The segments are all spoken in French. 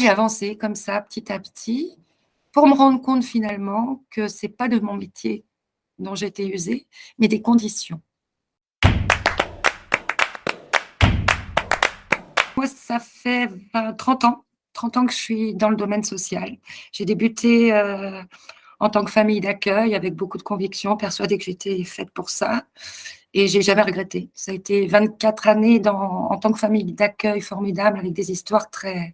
J'ai avancé comme ça, petit à petit, pour me rendre compte finalement que c'est pas de mon métier dont j'étais usée, mais des conditions. Moi, ça fait 30 ans que je suis dans le domaine social. J'ai débuté, en tant que famille d'accueil avec beaucoup de conviction, persuadée que j'étais faite pour ça et j'ai jamais regretté. Ça a été 24 années en tant que famille d'accueil formidable avec des histoires très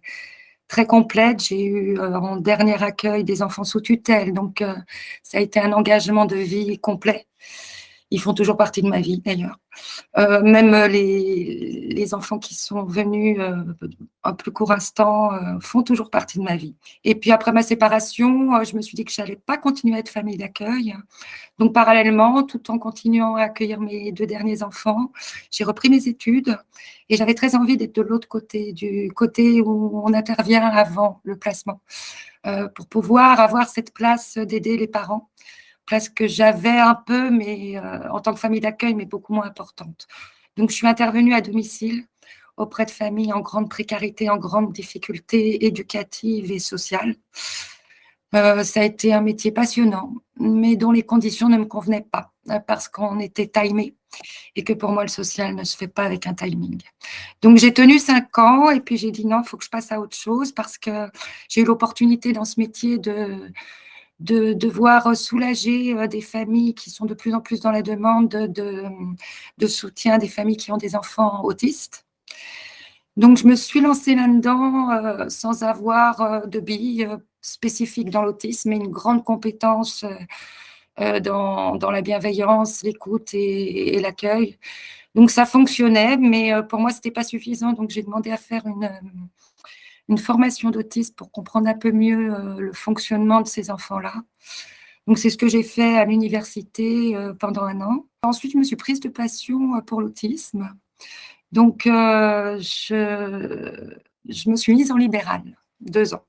très complètes. J'ai eu, en dernier accueil des enfants sous tutelle, donc ça a été un engagement de vie complet. Ils font toujours partie de ma vie d'ailleurs. Même les enfants qui sont venus, un plus court instant, font toujours partie de ma vie. Et puis après ma séparation, je me suis dit que j'allais pas continuer à être famille d'accueil. Donc parallèlement, tout en continuant à accueillir mes 2 derniers enfants, j'ai repris mes études et j'avais très envie d'être de l'autre côté, du côté où on intervient avant le placement, pour pouvoir avoir cette place d'aider les parents. Place que j'avais un peu, mais en tant que famille d'accueil, mais beaucoup moins importante. Donc je suis intervenue à domicile auprès de familles en grande précarité, en grande difficulté éducative et sociale. Ça a été un métier passionnant, mais dont les conditions ne me convenaient pas, parce qu'on était timés et que pour moi le social ne se fait pas avec un timing. Donc j'ai tenu 5 ans et puis j'ai dit: «Non, il faut que je passe à autre chose» parce que j'ai eu l'opportunité dans ce métier de devoir soulager, des familles qui sont de plus en plus dans la demande de soutien, des familles qui ont des enfants autistes. Donc je me suis lancée là-dedans, sans avoir, de billes, spécifiques dans l'autisme, mais une grande compétence, dans la bienveillance, l'écoute et l'accueil. Donc ça fonctionnait, mais pour moi, c'était pas suffisant, donc j'ai demandé à faire une formation d'autisme pour comprendre un peu mieux, le fonctionnement de ces enfants-là. Donc c'est ce que j'ai fait à l'université, pendant 1 an. Ensuite, je me suis prise de passion, pour l'autisme. Donc je me suis mise en libéral, 2 ans.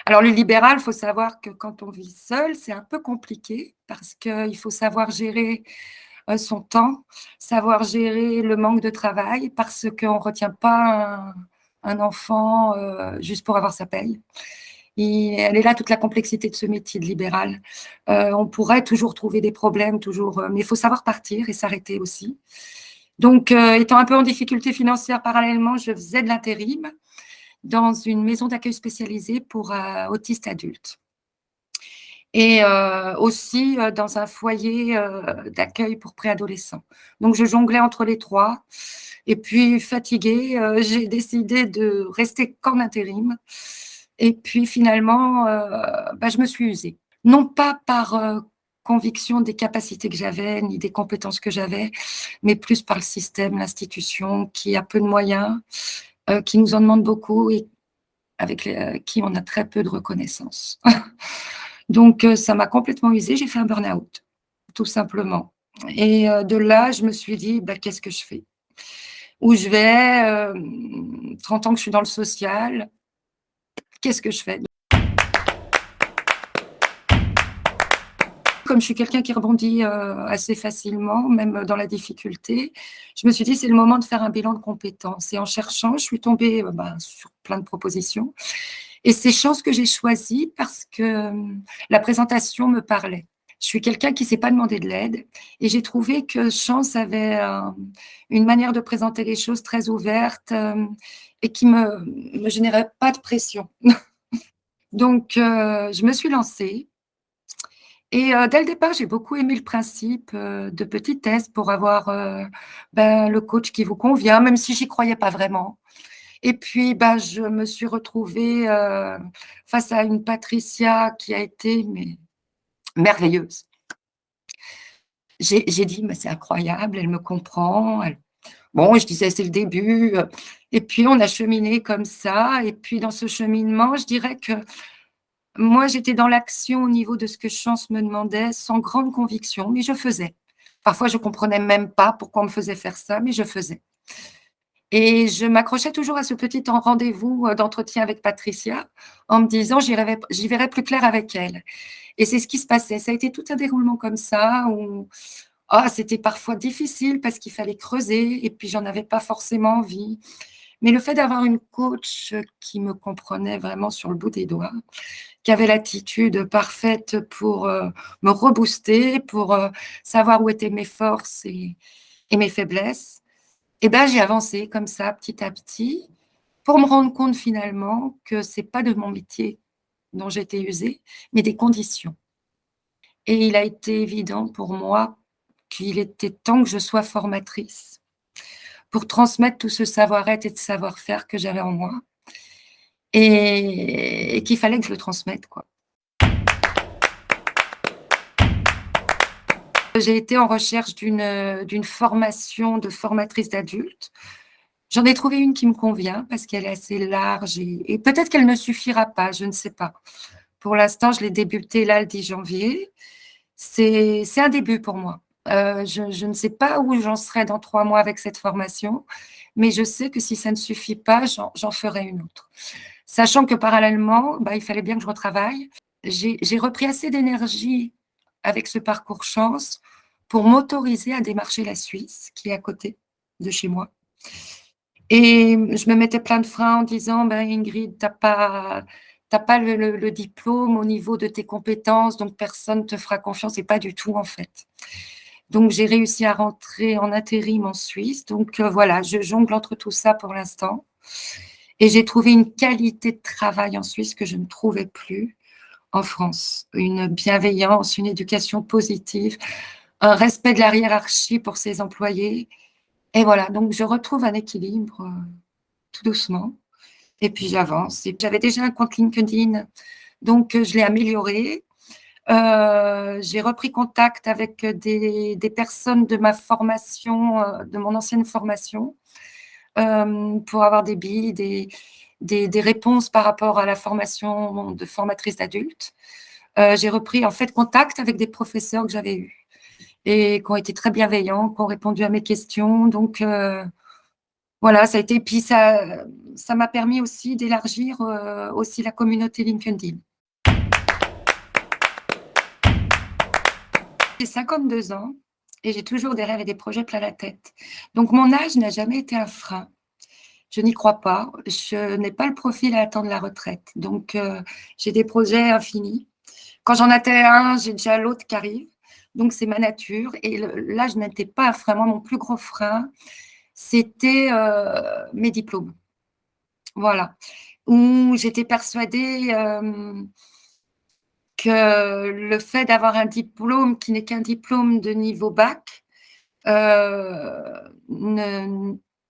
Alors le libéral, il faut savoir que quand on vit seul, c'est un peu compliqué parce qu'il faut savoir gérer, son temps, savoir gérer le manque de travail parce qu'on ne retient pas un enfant, juste pour avoir sa paye. Et elle est là toute la complexité de ce métier de libéral. On pourrait toujours trouver des problèmes, toujours, mais il faut savoir partir et s'arrêter aussi. Donc, étant un peu en difficulté financière parallèlement, je faisais de l'intérim dans une maison d'accueil spécialisée pour, autistes adultes et aussi, dans un foyer, d'accueil pour préadolescents. Donc je jonglais entre les 3 et puis fatiguée, j'ai décidé de rester qu'en intérim et puis finalement, je me suis usée. Non pas par, conviction des capacités que j'avais, ni des compétences que j'avais, mais plus par le système, l'institution qui a peu de moyens, qui nous en demande beaucoup et avec qui on a très peu de reconnaissance. Donc ça m'a complètement usée, j'ai fait un burn-out, tout simplement et de là, je me suis dit: «Bah, qu'est-ce que je fais? Où je vais? 30 ans que je suis dans le social, qu'est-ce que je fais?» Comme je suis quelqu'un qui rebondit, assez facilement, même dans la difficulté, je me suis dit: «C'est le moment de faire un bilan de compétences» et en cherchant, je suis tombée, sur plein de propositions et c'est Chance que j'ai choisi parce que, la présentation me parlait. Je suis quelqu'un qui ne sait pas demander de l'aide et j'ai trouvé que Chance avait, une manière de présenter les choses très ouverte, et qui me générait pas de pression. Donc je me suis lancée et dès le départ, j'ai beaucoup aimé le principe, de petits tests pour avoir, le coach qui vous convient, même si j'y croyais pas vraiment. Et puis, je me suis retrouvée, face à une Patricia qui a été mais merveilleuse. J'ai dit: «Mais c'est incroyable, elle me comprend, elle». Bon, je disais: «C'est le début», et puis on a cheminé comme ça et puis dans ce cheminement, je dirais que moi, j'étais dans l'action au niveau de ce que Chance me demandait, sans grande conviction, mais je faisais. Parfois, je comprenais même pas pourquoi on me faisait faire ça, mais je faisais. Et je m'accrochais toujours à ce petit en rendez-vous, d'entretien avec Patricia, en me disant: «J'y verrai plus clair avec elle» et c'est ce qui se passait. Ça a été tout un déroulement comme ça où, c'était parfois difficile parce qu'il fallait creuser et puis j'en avais pas forcément envie. Mais le fait d'avoir une coach qui me comprenait vraiment sur le bout des doigts, qui avait l'attitude parfaite pour, me rebooster, pour, savoir où étaient mes forces et mes faiblesses, et ben, j'ai avancé comme ça, petit à petit, pour me rendre compte finalement que c'est pas de mon métier dont j'étais usée, mais des conditions. Et il a été évident pour moi qu'il était temps que je sois formatrice pour transmettre tout ce savoir-être et de savoir-faire que j'avais en moi et qu'il fallait que je le transmette, quoi. J'ai été en recherche d'une formation de formatrice d'adultes. J'en ai trouvé une qui me convient parce qu'elle est assez large et peut-être qu'elle ne suffira pas, je ne sais pas. Pour l'instant, je l'ai débutée là, le 10 janvier. C'est un début pour moi. Je ne sais pas où j'en serai dans 3 mois avec cette formation, mais je sais que si ça ne suffit pas, j'en ferai une autre. Sachant que parallèlement, bah, il fallait bien que je retravaille. J'ai repris assez d'énergie avec ce parcours chance pour m'autoriser à démarcher la Suisse, qui est à côté de chez moi. Et je me mettais plein de freins en disant: «Ben Ingrid, tu as pas le diplôme au niveau de tes compétences, donc personne te fera confiance» et pas du tout, en fait. Donc j'ai réussi à rentrer en intérim en Suisse, donc voilà, je jongle entre tout ça pour l'instant et j'ai trouvé une qualité de travail en Suisse que je ne trouvais plus en France. Une bienveillance, une éducation positive, un respect de la hiérarchie pour ses employés et voilà, donc je retrouve un équilibre, tout doucement et puis j'avance et puis j'avais déjà un compte LinkedIn, donc je l'ai amélioré. J'ai repris contact avec des personnes de ma formation, de mon ancienne formation, pour avoir des billes, des réponses par rapport à la formation de formatrice d'adultes. J'ai repris en fait contact avec des professeurs que j'avais eus et qui ont été très bienveillants, qui ont répondu à mes questions donc voilà, ça a été puis ça m'a permis aussi d'élargir, aussi la communauté LinkedIn. J'ai 52 ans et j'ai toujours des rêves et des projets plein la tête. Donc mon âge n'a jamais été un frein. Je n'y crois pas. Je n'ai pas le profil à attendre la retraite. Donc j'ai des projets infinis. Quand j'en atteins un, j'ai déjà l'autre qui arrive. Donc c'est ma nature et l'âge n'était pas un frein. Moi, mon plus gros frein, c'était, mes diplômes. Voilà. Où j'étais persuadée, que le fait d'avoir un diplôme qui n'est qu'un diplôme de niveau bac, ne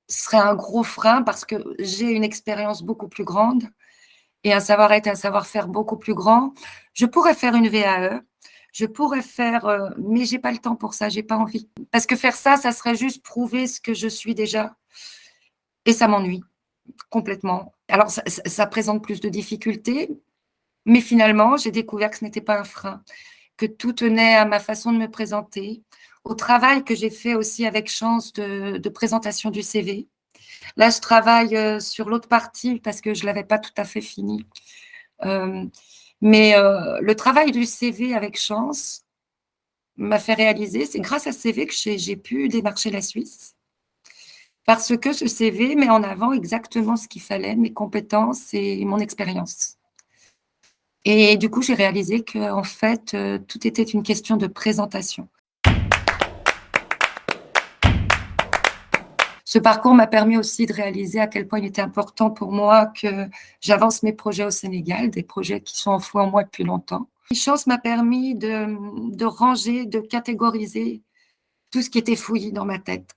serait un gros frein parce que j'ai une expérience beaucoup plus grande et un savoir-être et un savoir-faire beaucoup plus grand. Je pourrais faire une VAE, je pourrais faire, mais j'ai pas le temps pour ça, j'ai pas envie. Parce que faire ça, ça serait juste prouver ce que je suis déjà et ça m'ennuie complètement. Alors ça présente plus de difficultés, mais finalement, j'ai découvert que ce n'était pas un frein, que tout tenait à ma façon de me présenter, au travail que j'ai fait aussi avec chance de présentation du CV. Là, je travaille, sur l'autre partie parce que je l'avais pas tout à fait fini. Hem, mais le travail du CV avec chance m'a fait réaliser c'est grâce à ce CV que j'ai pu démarcher la Suisse. Parce que ce CV met en avant exactement ce qu'il fallait, mes compétences et mon expérience. Et du coup, j'ai réalisé qu'en fait, tout était une question de présentation. Ce parcours m'a permis aussi de réaliser à quel point il était important pour moi que j'avance mes projets au Sénégal, des projets qui sont enfouis en moi depuis longtemps. Chance m'a permis de ranger, de catégoriser tout ce qui était fouillis dans ma tête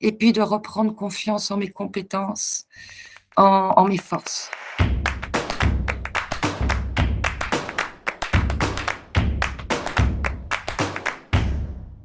et puis de reprendre confiance en mes compétences, en mes forces.